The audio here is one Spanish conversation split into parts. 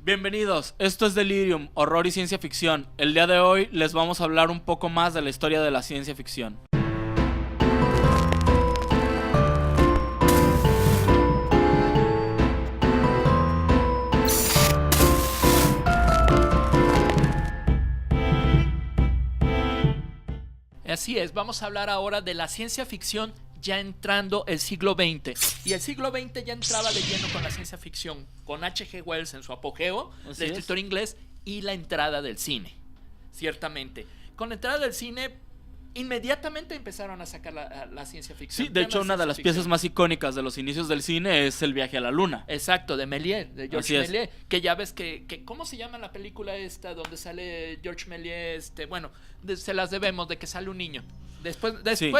Bienvenidos, esto es Delirium, horror y ciencia ficción. El día de hoy les vamos a hablar un poco más de la historia de la ciencia ficción. Así es, vamos a hablar ahora de la ciencia ficción ya entrando el siglo XX. Y el siglo XX ya entraba de lleno con la ciencia ficción, con H.G. Wells en su apogeo, el escritor inglés, y la entrada del cine, ciertamente. Con la entrada del cine, inmediatamente empezaron a sacar la ciencia ficción. Sí, de hecho, una de las piezas más icónicas de los inicios del cine es El viaje a la luna. Exacto, de Méliès, de Georges Méliès. Que ya ves que ¿cómo se llama la película esta donde sale Georges Méliès? Bueno, se las debemos, de que sale un niño. Después sí,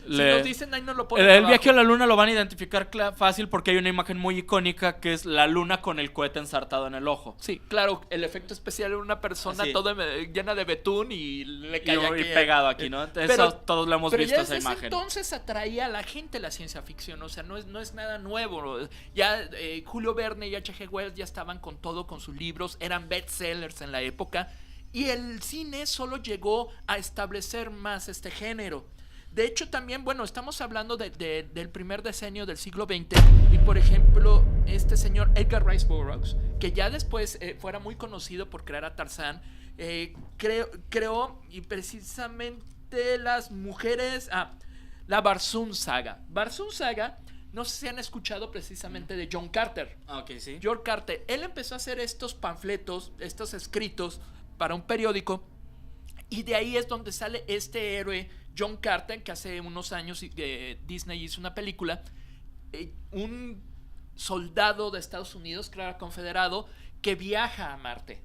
si nos dicen ahí no lo ponen. El viaje a la luna lo van a identificar fácil porque hay una imagen muy icónica que es la luna con el cohete ensartado en el ojo. Sí, claro, el efecto especial era una persona toda llena de betún y le caía y pegado aquí, ¿no? Eso todos lo hemos visto, esa imagen. Entonces atraía a la gente la ciencia ficción, o sea, no es nada nuevo. Ya Julio Verne y H.G. Wells ya estaban con todo, con sus libros, eran bestsellers en la época. Y el cine solo llegó a establecer más este género. De hecho, también, bueno, estamos hablando del primer decenio del siglo XX. Y, por ejemplo, este señor Edgar Rice Burroughs, que ya después fuera muy conocido por crear a Tarzán, creó y precisamente las mujeres... la Barsoom Saga. Barsoom Saga... No sé si han escuchado precisamente de John Carter. Ok, sí. John Carter. Él empezó a hacer estos panfletos, estos escritos para un periódico, y de ahí es donde sale este héroe John Carter, que hace unos años Disney hizo una película, un soldado de Estados Unidos, claro, confederado, que viaja a Marte.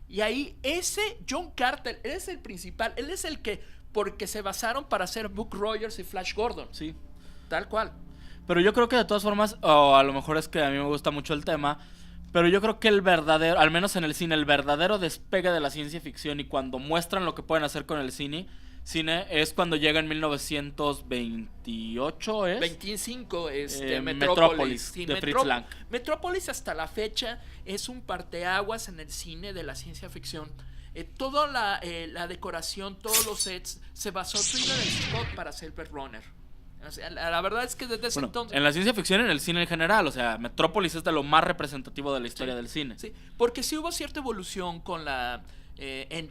Y ahí ese John Carter, él es el principal, él es el que, porque se basaron para hacer Buck Rogers y Flash Gordon. Sí. Tal cual. Pero yo creo que de todas formas, o a lo mejor es que a mí me gusta mucho el tema, pero yo creo que el verdadero, al menos en el cine, el verdadero despegue de la ciencia ficción y cuando muestran lo que pueden hacer con el cine es cuando llega en 1928, ¿es? 25, Metrópolis, sí, de Fritz Lang. Metrópolis hasta la fecha es un parteaguas en el cine de la ciencia ficción. Toda la decoración, todos los sets, se basó Thriller Scott para hacer Blade Runner. O sea, la verdad es que desde ese entonces... En la ciencia ficción, en el cine en general, o sea, Metrópolis es de lo más representativo de la historia del cine. Sí, porque sí hubo cierta evolución con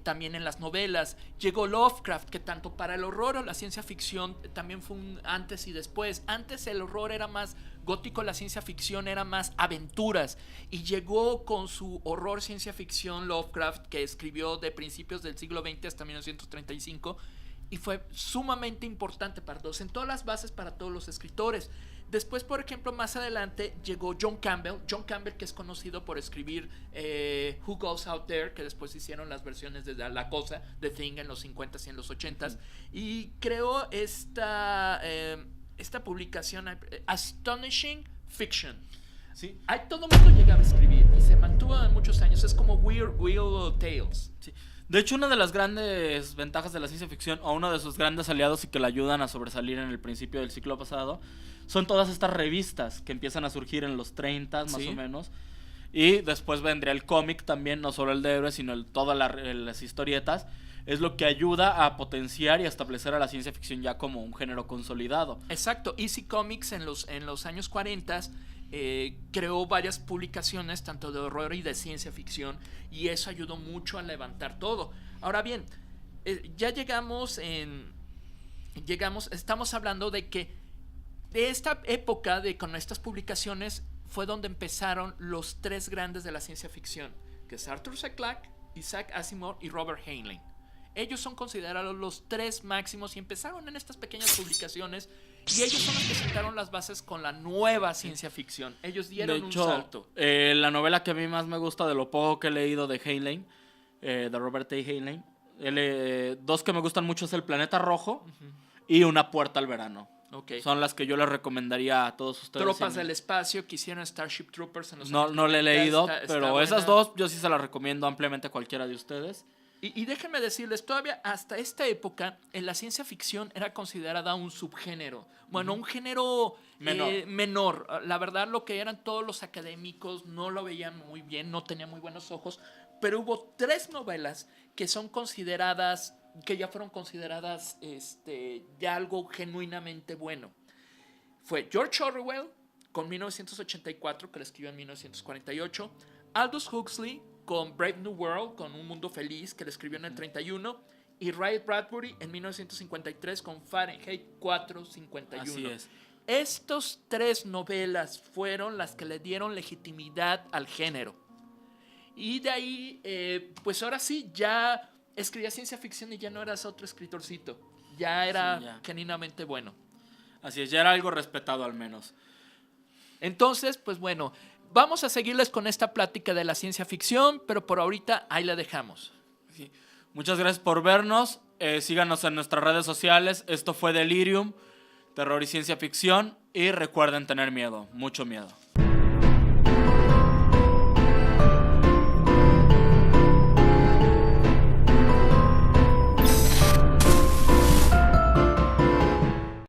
también en las novelas. Llegó Lovecraft, que tanto para el horror o la ciencia ficción también fue un antes y después. Antes el horror era más gótico, la ciencia ficción era más aventuras. Y llegó con su horror ciencia ficción Lovecraft, que escribió de principios del siglo XX hasta 1935. Y fue sumamente importante para todos, en todas las bases para todos los escritores. Después, por ejemplo, más adelante llegó John Campbell, que es conocido por escribir Who Goes Out There, que después hicieron las versiones de La Cosa, The Thing en los 50s y en los 80s, y creó esta publicación, Astonishing Fiction. Sí. Todo el mundo llegaba a escribir y se mantuvo muchos años, es como Weird Tales. Sí. De hecho, una de las grandes ventajas de la ciencia ficción, o uno de sus grandes aliados y que la ayudan a sobresalir en el principio del siglo pasado, son todas estas revistas que empiezan a surgir en los 30 más o menos. Y después vendría el cómic también, no solo el de héroes, sino todas las historietas. Es lo que ayuda a potenciar y a establecer a la ciencia ficción ya como un género consolidado. Exacto, EC Comics en los años 40 creó varias publicaciones tanto de horror y de ciencia ficción, y eso ayudó mucho a levantar todo. Ahora bien, ya estamos hablando de que de esta época con estas publicaciones fue donde empezaron los tres grandes de la ciencia ficción, que es Arthur C. Clarke, Isaac Asimov y Robert Heinlein. Ellos son considerados los tres máximos y empezaron en estas pequeñas publicaciones, y ellos son los que sentaron las bases con la nueva ciencia ficción. Ellos dieron un salto. La novela que a mí más me gusta de lo poco que he leído de Heinlein, de Robert A. Heinlein, dos que me gustan mucho es El Planeta Rojo y Una Puerta al Verano. Okay. Son las que yo les recomendaría a todos ustedes. Tropas del espacio que hicieron Starship Troopers en los No le he leído, pero esas dos yo sí se las recomiendo ampliamente a cualquiera de ustedes. Y déjenme decirles, todavía hasta esta época, en la ciencia ficción era considerada un subgénero. Bueno, un género menor. La verdad, lo que eran todos los académicos no lo veían muy bien, no tenían muy buenos ojos. Pero hubo 3 novelas que son consideradas, que ya fueron consideradas ya algo genuinamente bueno. Fue George Orwell, con 1984, que la escribió en 1948. Aldous Huxley, con Brave New World, con Un Mundo Feliz, que le escribió en el 31, y Ray Bradbury en 1953 con Fahrenheit 451. Así es. Estos 3 novelas fueron las que le dieron legitimidad al género. Y de ahí, pues ahora sí, ya escribía ciencia ficción y ya no eras otro escritorcito. Ya era genuinamente bueno. Así es, ya era algo respetado al menos. Entonces, pues bueno, vamos a seguirles con esta plática de la ciencia ficción, pero por ahorita ahí la dejamos. Sí. Muchas gracias por vernos. Síganos en nuestras redes sociales. Esto fue Delirium, Terror y Ciencia Ficción. Y recuerden tener miedo, mucho miedo.